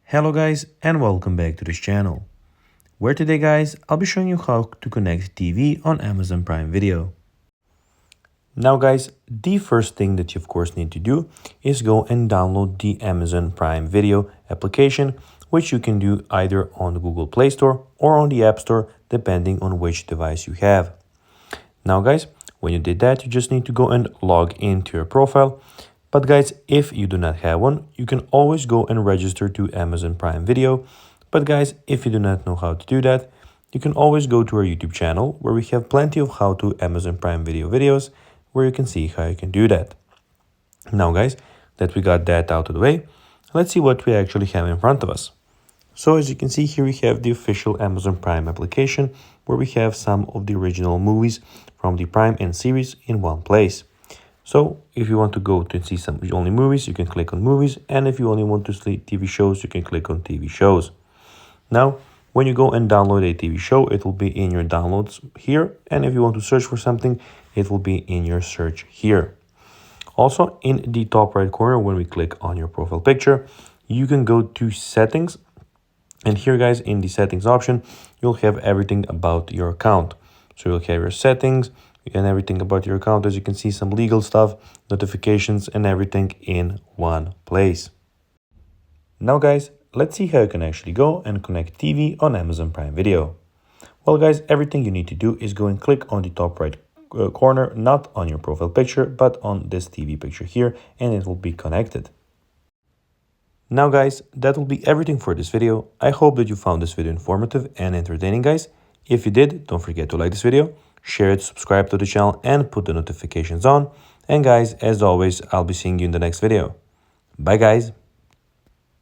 Hello guys and welcome back to this channel, where today guys I'll be showing you how to connect TV on Amazon Prime Video. Now guys, the first thing that you of course need to do is go and download the Amazon Prime Video application, which you can do either on the Google Play Store or on the App Store depending on which device you have. Now guys, when you did that, you just need to go and log into your profile. But guys, if you do not have one, you can always go and register to Amazon Prime Video. But guys, if you do not know how to do that, you can always go to our YouTube channel where we have plenty of how to Amazon Prime Video videos where you can see how you can do that. Now guys, that we got that out of the way, let's see what we actually have in front of us. So as you can see here, we have the official Amazon Prime application where we have some of the original movies from the Prime and series in one place. So if you want to go to see some only movies, you can click on movies. And if you only want to see TV shows, you can click on TV shows. Now, when you go and download a TV show, it will be in your downloads here. And if you want to search for something, it will be in your search here. Also, in the top right corner, when we click on your profile picture, you can go to settings. And here, guys, in the settings option, you'll have everything about your account. So you'll have your settings and everything about your account. As you can see, some legal stuff, notifications, and everything in one place. Now, guys, let's see how you can actually go and connect TV on Amazon Prime Video. Well, guys, everything you need to do is go and click on the top right corner, not on your profile picture, but on this TV picture here, and it will be connected. Now guys, that will be everything for this video. I hope that you found this video informative and entertaining, guys. If you did, don't forget to like this video, share it, subscribe to the channel, and put the notifications on. And guys, as always, I'll be seeing you in the next video. Bye guys.